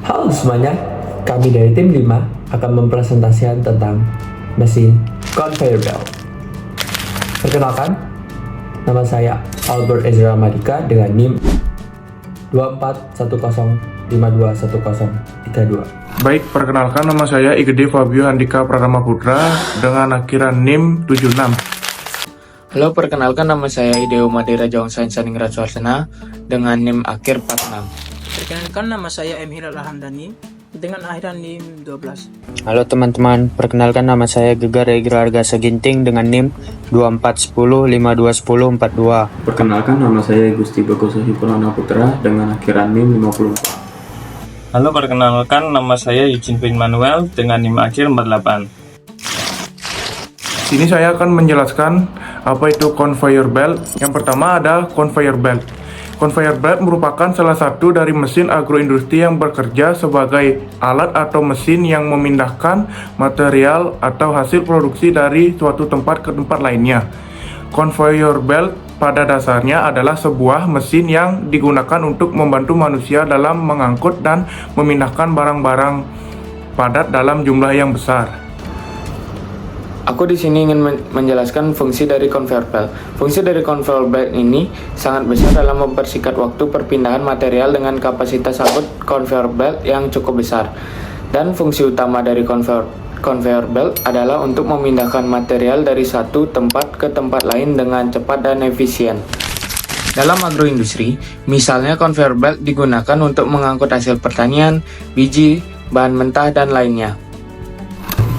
Halo semuanya, kami dari tim 5 akan mempresentasikan tentang mesin conveyor belt. Perkenalkan, nama saya Albert Ezra Madika dengan NIM 2410521032. Baik, perkenalkan nama saya Igede Fabio Andika Pratama Putra dengan akhiran NIM 76. Halo, perkenalkan nama saya Ideo Madera Jawangsain Saningrat Suarsana dengan NIM akhir 46. Perkenalkan nama saya M. Hilal Hamdani dengan akhiran NIM 12. Halo teman-teman, perkenalkan nama saya Gegar Egra Arga Seginting dengan NIM 2410521042. Perkenalkan nama saya Gusti Bagoso Hipulana Putra dengan akhiran NIM 54. Halo, perkenalkan nama saya Eugene Pin Manuel dengan NIM akhir 48. Sini saya akan menjelaskan apa itu conveyor belt. Yang pertama ada conveyor belt. Conveyor belt merupakan salah satu dari mesin agroindustri yang bekerja sebagai alat atau mesin yang memindahkan material atau hasil produksi dari suatu tempat ke tempat lainnya. Conveyor belt pada dasarnya adalah sebuah mesin yang digunakan untuk membantu manusia dalam mengangkut dan memindahkan barang-barang padat dalam jumlah yang besar. Aku di sini ingin menjelaskan fungsi dari conveyor belt. Fungsi dari conveyor belt ini sangat besar dalam mempersingkat waktu perpindahan material dengan kapasitas angkut conveyor belt yang cukup besar. Dan fungsi utama dari conveyor belt adalah untuk memindahkan material dari satu tempat ke tempat lain dengan cepat dan efisien. Dalam agroindustri, misalnya conveyor belt digunakan untuk mengangkut hasil pertanian, biji, bahan mentah, dan lainnya.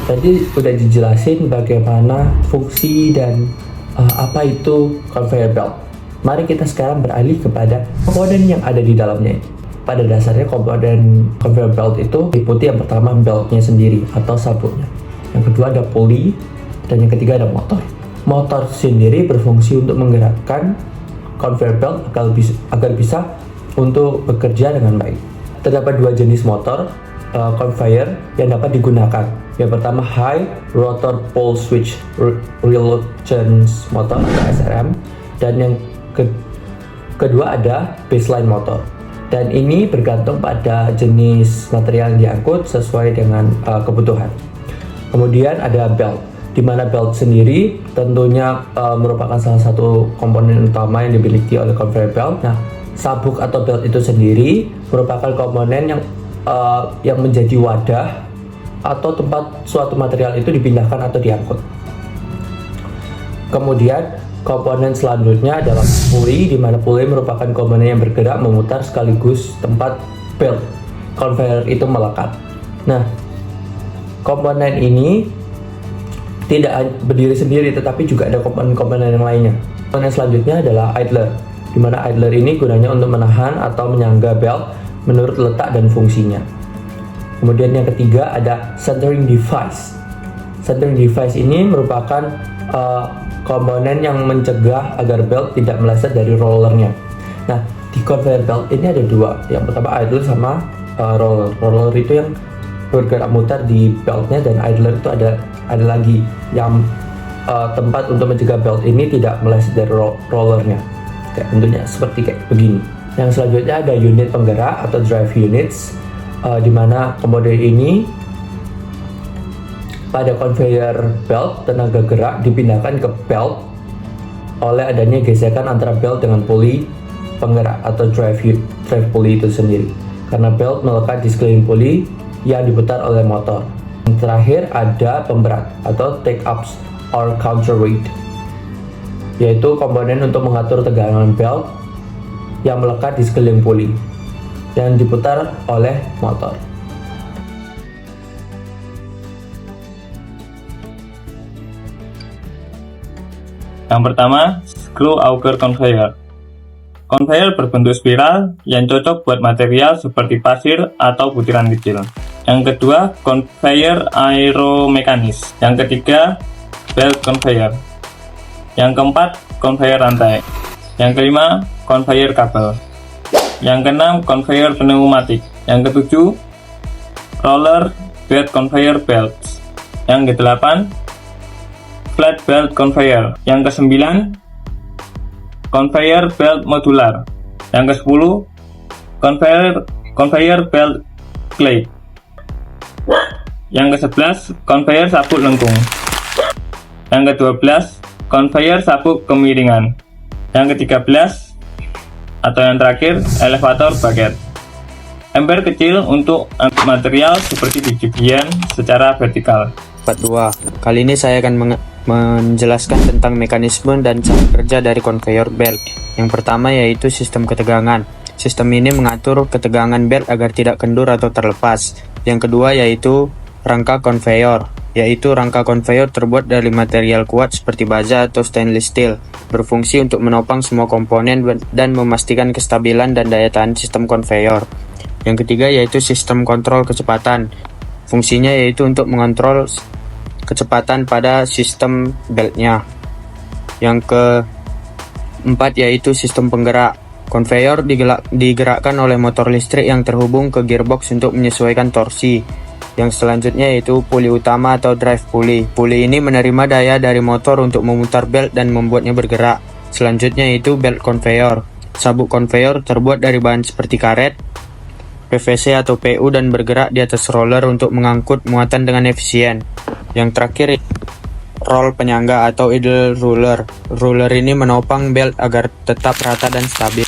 Tadi udah dijelasin bagaimana fungsi dan apa itu conveyor belt. Mari kita sekarang beralih kepada komponen yang ada di dalamnya. Pada dasarnya komponen conveyor belt itu meliputi yang pertama beltnya sendiri atau sabuknya. Yang kedua ada pulley dan yang ketiga ada motor. Motor sendiri berfungsi untuk menggerakkan conveyor belt agar bisa untuk bekerja dengan baik. Terdapat dua jenis motor conveyor yang dapat digunakan. Yang pertama high rotor pole switch reluctance motor atau SRM, dan yang kedua ada baseline motor. Dan ini bergantung pada jenis material yang diangkut sesuai dengan kebutuhan. Kemudian ada belt, di mana belt sendiri tentunya merupakan salah satu komponen utama yang dimiliki oleh conveyor belt. Nah, sabuk atau belt itu sendiri merupakan komponen yang menjadi wadah atau tempat suatu material itu dipindahkan atau diangkut. Kemudian komponen selanjutnya adalah pulley, di mana pulley merupakan komponen yang bergerak memutar sekaligus tempat belt conveyor itu melekat. Nah, komponen ini tidak berdiri sendiri, tetapi juga ada komponen-komponen yang lainnya. Komponen selanjutnya adalah idler, di mana idler ini gunanya untuk menahan atau menyangga belt menurut letak dan fungsinya. Kemudian yang ketiga ada centering device. Centering device ini merupakan komponen yang mencegah agar belt tidak meleset dari rollernya. Nah, di conveyor belt ini ada dua. Yang pertama idler sama roller. Roller itu yang bergerak mutar di beltnya, dan idler itu ada lagi yang tempat untuk mencegah belt ini tidak meleset dari rollernya. Bentuknya seperti kayak begini. Yang selanjutnya ada unit penggerak atau drive units, di mana komponen ini pada conveyor belt tenaga gerak dipindahkan ke belt oleh adanya gesekan antara belt dengan pulley penggerak atau drive pulley itu sendiri, karena belt melekat di sekeliling pulley yang diputar oleh motor. Yang terakhir ada pemberat atau take ups or counterweight, yaitu komponen untuk mengatur tegangan belt yang melekat di sekeliling pulley dan diputar oleh motor. Yang pertama, screw auger conveyor. Conveyor berbentuk spiral yang cocok buat material seperti pasir atau butiran kecil. Yang kedua, conveyor aeromekanis. Yang ketiga, belt conveyor. Yang keempat, conveyor rantai. Yang kelima, conveyor kabel. Yang keenam, conveyor pneumatik. Yang ketujuh, roller bed conveyor belts. Yang kedelapan, flat belt conveyor. Yang kesembilan, conveyor belt modular. Yang ke-10, conveyor belt clay. Yang ke-11, conveyor sabuk lengkung. Yang ke-12, conveyor sabuk kemiringan. Yang ke-13, atau yang terakhir, elevator bucket. Ember kecil untuk material seperti bijian secara vertikal. Part 2. Kali ini saya akan menjelaskan tentang mekanisme dan cara kerja dari conveyor belt. Yang pertama yaitu sistem ketegangan. Sistem ini mengatur ketegangan belt agar tidak kendur atau terlepas. Yang kedua yaitu rangka conveyor, yaitu rangka conveyor terbuat dari material kuat seperti baja atau stainless steel, berfungsi untuk menopang semua komponen dan memastikan kestabilan dan daya tahan sistem conveyor. Yang ketiga yaitu sistem kontrol kecepatan. Fungsinya yaitu untuk mengontrol kecepatan pada sistem beltnya. Yang keempat yaitu sistem penggerak. Conveyor digerakkan oleh motor listrik yang terhubung ke gearbox untuk menyesuaikan torsi. Yang selanjutnya yaitu puli utama atau drive pulley. Puli ini menerima daya dari motor untuk memutar belt dan membuatnya bergerak. Selanjutnya yaitu belt conveyor. Sabuk conveyor terbuat dari bahan seperti karet, PVC atau PU dan bergerak di atas roller untuk mengangkut muatan dengan efisien. Yang terakhir, roll penyangga atau idle ruler. Ruler ini menopang belt agar tetap rata dan stabil.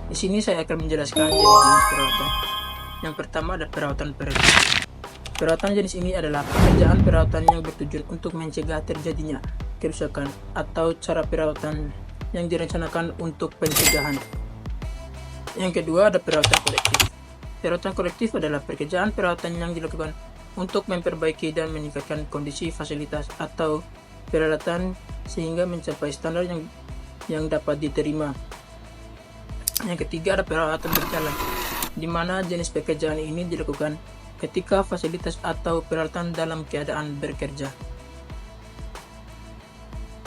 Di sini saya akan menjelaskan jenis-jenis perawatan. Yang pertama ada perawatan preventif. Perawatan jenis ini adalah pekerjaan perawatan yang bertujuan untuk mencegah terjadinya kerusakan atau cara perawatan yang direncanakan untuk pencegahan. Yang kedua ada perawatan kolektif. Perawatan kolektif adalah pekerjaan perawatan yang dilakukan untuk memperbaiki dan meningkatkan kondisi fasilitas atau peralatan sehingga mencapai standar yang dapat diterima. Yang ketiga ada perawatan berjalan, di mana jenis pekerjaan ini dilakukan ketika fasilitas atau peralatan dalam keadaan bekerja.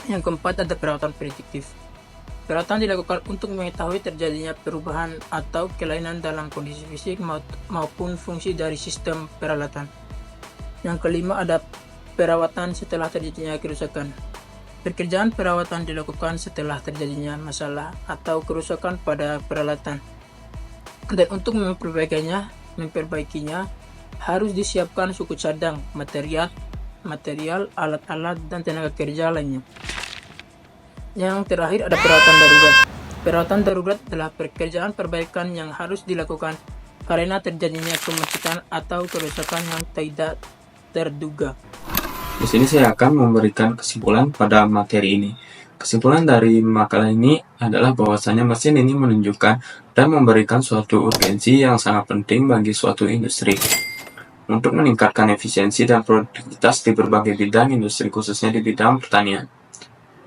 Yang keempat ada perawatan prediktif. Perawatan dilakukan untuk mengetahui terjadinya perubahan atau kelainan dalam kondisi fisik maupun fungsi dari sistem peralatan. Yang kelima ada perawatan setelah terjadinya kerusakan. Pekerjaan perawatan dilakukan setelah terjadinya masalah atau kerusakan pada peralatan. Dan untuk memperbaikinya harus disiapkan suku cadang, material, alat-alat, dan tenaga kerja lainnya. Yang terakhir ada perawatan darurat. Perawatan darurat adalah pekerjaan perbaikan yang harus dilakukan karena terjadinya kemacetan atau kerusakan yang tidak terduga. Di sini saya akan memberikan kesimpulan pada materi ini. Kesimpulan dari makalah ini adalah bahwasanya mesin ini menunjukkan dan memberikan suatu urgensi yang sangat penting bagi suatu industri untuk meningkatkan efisiensi dan produktivitas di berbagai bidang industri, khususnya di bidang pertanian.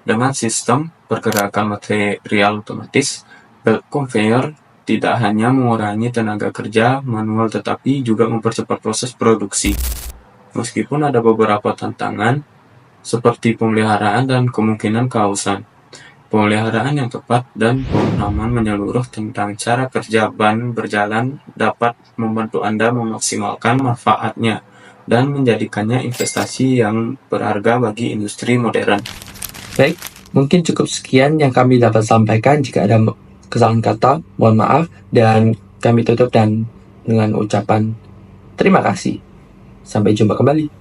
Dengan sistem pergerakan material otomatis, belt conveyor tidak hanya mengurangi tenaga kerja manual tetapi juga mempercepat proses produksi. Meskipun ada beberapa tantangan seperti pemeliharaan dan kemungkinan kehausan. Pemeliharaan yang tepat dan pemahaman menyeluruh tentang cara kerja ban berjalan dapat membantu Anda memaksimalkan manfaatnya dan menjadikannya investasi yang berharga bagi industri modern. Baik, mungkin cukup sekian yang kami dapat sampaikan. Jika ada kesalahan kata, mohon maaf, dan kami tutup dengan ucapan terima kasih. Sampai jumpa kembali.